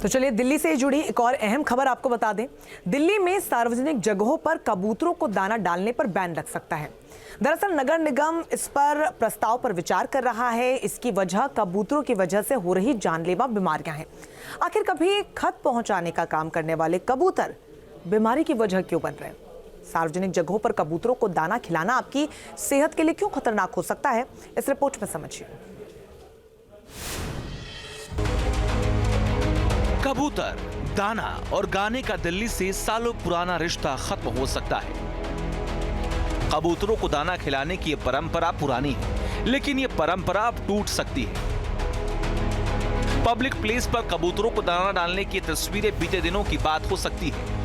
तो चलिए दिल्ली से जुड़ी एक और अहम खबर आपको बता दें। दिल्ली में सार्वजनिक जगहों पर कबूतरों को दाना डालने पर बैन लग सकता है। दरअसल नगर निगम इस पर प्रस्ताव पर विचार कर रहा है। इसकी वजह कबूतरों की वजह से हो रही जानलेवा बीमारियां हैं। आखिर कभी खत पहुंचाने का काम करने वाले कबूतर बीमारी की वजह क्यों बन रहे हैं? सार्वजनिक जगहों पर कबूतरों को दाना खिलाना आपकी सेहत के लिए क्यों खतरनाक हो सकता है, इस रिपोर्ट में समझिए। कबूतर, दाना और गाने का दिल्ली से सालों पुराना रिश्ता खत्म हो सकता है। कबूतरों को दाना खिलाने की ये परंपरा पुरानी है, लेकिन ये परंपरा अब टूट सकती है। पब्लिक प्लेस पर कबूतरों को दाना डालने की तस्वीरें बीते दिनों की बात हो सकती है।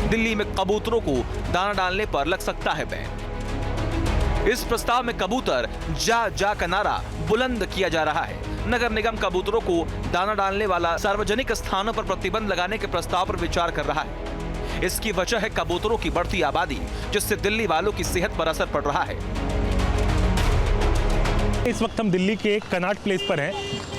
दिल्ली में कबूतरों को दाना डालने पर लग सकता है बैन। इस प्रस्ताव में कबूतर जा जा का नारा बुलंद किया जा रहा है। नगर निगम कबूतरों को दाना डालने वाला सार्वजनिक स्थानों पर प्रतिबंध लगाने के प्रस्ताव पर विचार कर रहा है। इसकी वजह है कबूतरों की बढ़ती आबादी, जिससे दिल्ली वालों की सेहत पर असर पड़ रहा है। इस वक्त हम दिल्ली के कनॉट प्लेस पर हैं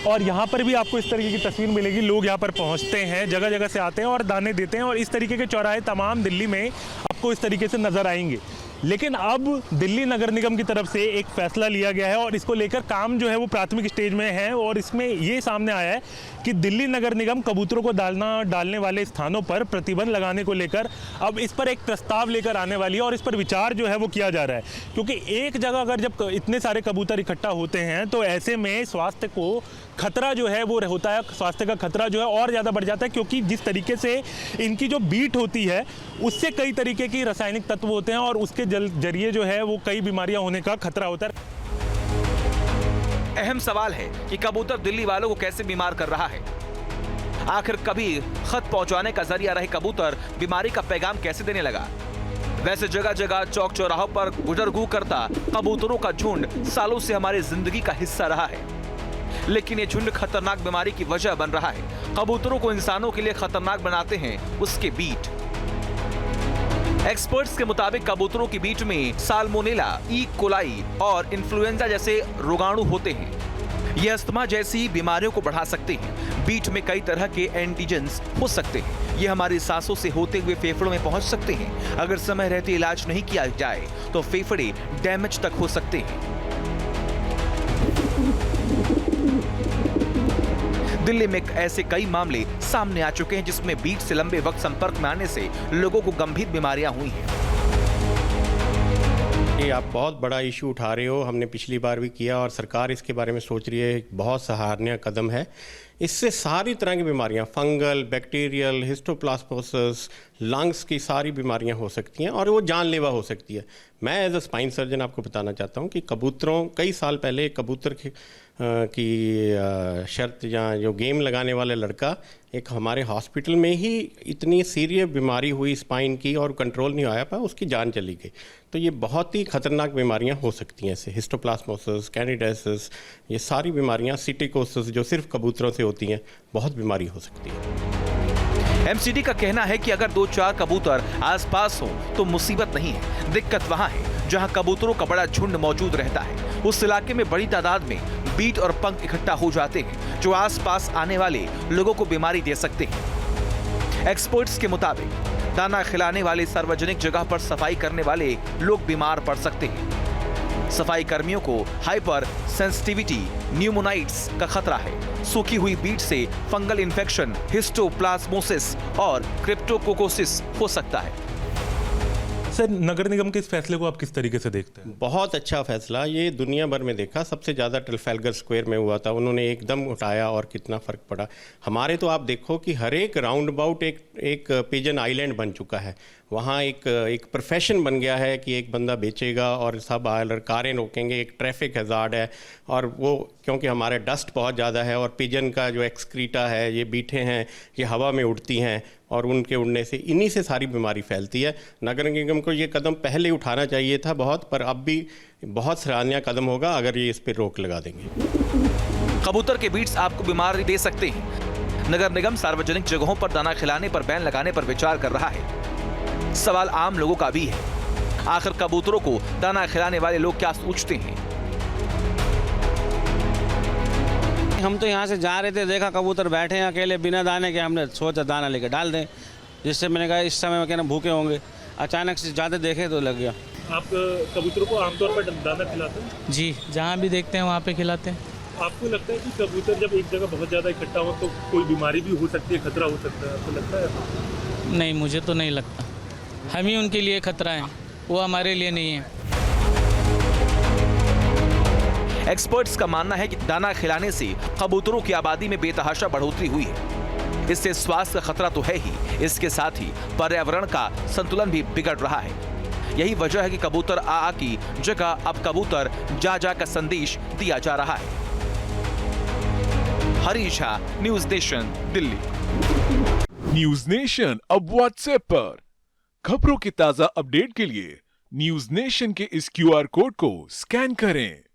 और यहाँ पर भी आपको इस तरीके की तस्वीर मिलेगी। लोग यहाँ पर पहुँचते हैं, जगह जगह से आते हैं और दाने देते हैं और इस तरीके के चौराहे तमाम दिल्ली में आपको इस तरीके से नजर आएंगे। लेकिन अब दिल्ली नगर निगम की तरफ से एक फैसला लिया गया है और इसको लेकर काम जो है वो प्राथमिक स्टेज में है और इसमें ये सामने आया है कि दिल्ली नगर निगम कबूतरों को दाना डालने वाले स्थानों पर प्रतिबंध लगाने को लेकर अब इस पर एक प्रस्ताव लेकर आने वाली है और इस पर विचार जो है वो किया जा रहा है। क्योंकि एक जगह अगर जब इतने सारे कबूतर इकट्ठा होते हैं तो ऐसे में स्वास्थ्य को खतरा जो है वो होता है, स्वास्थ्य का खतरा जो है और ज़्यादा बढ़ जाता है। क्योंकि जिस तरीके से इनकी जो बीट होती है उससे कई तरीके की रासायनिक तत्व होते हैं और उसके जरिए जो है वो कई बीमारियां होने का खतरा होता है। अहम सवाल है कि कबूतर दिल्ली वालों को कैसे बीमार कर रहा है। आखिर कभी खत पहुंचाने का जरिया रहे कबूतर बीमारी का पैगाम कैसे देने लगा। वैसे जगह जगह चौक चौराहों पर गुजरगू करता कबूतरों का झुंड सालों से हमारी जिंदगी का हिस्सा रहा है, लेकिन ये झुंड खतरनाक बीमारी की वजह बन रहा है। कबूतरों को इंसानों के लिए खतरनाक बनाते हैं उसके बीट। एक्सपर्ट्स के मुताबिक कबूतरों की बीट में साल्मोनेला, ई कोलाई और इन्फ्लुएंजा जैसे रोगाणु होते हैं। ये अस्थमा जैसी बीमारियों को बढ़ा सकते हैं। बीट में कई तरह के एंटीजेंस हो सकते हैं। ये हमारी सांसों से होते हुए फेफड़ों में पहुंच सकते हैं। अगर समय रहते इलाज नहीं किया जाए तो फेफड़े डैमेज तक हो सकते हैं। दिल्ली में ऐसे कई मामले सामने आ चुके हैं जिसमें बीट से लंबे वक्त संपर्क में आने से लोगों को गंभीर बीमारियां हुई हैं। ये आप बहुत बड़ा इशू उठा रहे हो, हमने पिछली बार भी किया और सरकार इसके बारे में सोच रही है। बहुत सराहनीय कदम है। इससे सारी तरह की बीमारियां, फंगल, बैक्टीरियल, हिस्टोप्लाज्मोसिस, लंग्स की सारी बीमारियां हो सकती हैं और वो जानलेवा हो सकती है। मैं एज अ स्पाइन सर्जन आपको बताना चाहता हूं कि कबूतरों, कई साल पहले कबूतर की शर्त या जो गेम लगाने वाले लड़का एक हमारे हॉस्पिटल में ही इतनी सीरियस बीमारी हुई स्पाइन की और कंट्रोल नहीं आया पाया, उसकी जान चली गई। तो ये बहुत ही खतरनाक बीमारियां हो सकती हैं। ऐसे हिस्टोप्लाज्मोसिस, कैंडिडियासिस, ये सारी बीमारियां, सिटिकोसिस जो सिर्फ कबूतरों से होती हैं, बहुत बीमारी हो सकती है। एमसीडी का कहना है कि अगर 2-4 कबूतर आसपास हो तो मुसीबत नहीं है। दिक्कत वहां है जहां कबूतरों का बड़ा झुंड मौजूद रहता है। उस इलाके में बड़ी तादाद में बीट और पंख इकट्ठा हो जाते हैं जो आसपास आने वाले लोगों को बीमारी दे सकते हैं। एक्सपर्ट्स के मुताबिक दाना खिलाने वाले सार्वजनिक जगह पर सफाई करने वाले लोग बीमार पड़ सकते हैं। सफाई कर्मियों को हाइपर सेंसिटिविटी न्यूमोनाइट्स का खतरा है। सूखी हुई बीट से फंगल इन्फेक्शन, हिस्टोप्लाज्मोसिस और क्रिप्टोकोकोसिस हो सकता है। सर, नगर निगम के इस फैसले को आप किस तरीके से देखते हैं? बहुत अच्छा फैसला। ये दुनिया भर में देखा, सबसे ज़्यादा ट्रफाल्गर स्क्वायर में हुआ था। उन्होंने एकदम उठाया और कितना फ़र्क पड़ा। हमारे तो आप देखो कि हर एक राउंड अबाउट एक पिजन आइलैंड बन चुका है। वहाँ एक प्रोफेशन बन गया है कि एक बंदा बेचेगा और सब कारें रोकेंगे। एक ट्रैफिक हज़ार्ड है और वो क्योंकि हमारे डस्ट बहुत ज़्यादा है और पिजन का जो एक्सक्रीटा है, ये बीठे हैं, ये हवा में उड़ती हैं और उनके उड़ने से इन्हीं से सारी बीमारी फैलती है। नगर निगम को ये कदम पहले उठाना चाहिए था बहुत, पर अब भी बहुत सराहनीय कदम होगा अगर ये इस पर रोक लगा देंगे। कबूतर के बीट्स आपको बीमारी दे सकते हैं। नगर निगम सार्वजनिक जगहों पर दाना खिलाने पर बैन लगाने पर विचार कर रहा है। सवाल आम लोगों का भी है, आखिर कबूतरों को दाना खिलाने वाले लोग क्या सोचते हैं। हम तो यहाँ से जा रहे थे, देखा कबूतर बैठे हैं अकेले बिना दाने के, हमने सोचा दाना लेकर डाल दें, जिससे मैंने कहा इस समय में कहना भूखे होंगे, अचानक से ज़्यादा देखे तो लग गया। आप कबूतरों को आमतौर पर दाना खिलाते हैं? जी, जहाँ भी देखते हैं वहाँ पे खिलाते हैं। आपको लगता है कि कबूतर जब एक जगह बहुत ज़्यादा इकट्ठा हो तो कोई बीमारी भी हो सकती है, खतरा हो सकता है, आपको लगता है? नहीं, मुझे तो नहीं लगता। हम ही उनके लिए खतरा है, वो हमारे लिए नहीं है। एक्सपर्ट्स का मानना है कि दाना खिलाने से कबूतरों की आबादी में बेतहाशा बढ़ोतरी हुई है। इससे स्वास्थ्य का खतरा तो है ही, इसके साथ ही पर्यावरण का संतुलन भी बिगड़ रहा है। यही वजह है कि कबूतर आ की जगह अब कबूतर जा का संदेश दिया जा रहा है। Harish Jha, news nation, Delhi. News nation अब व्हाट्सएप पर खबरों की ताजा अपडेट के लिए न्यूज नेशन के इस QR कोड को स्कैन करें।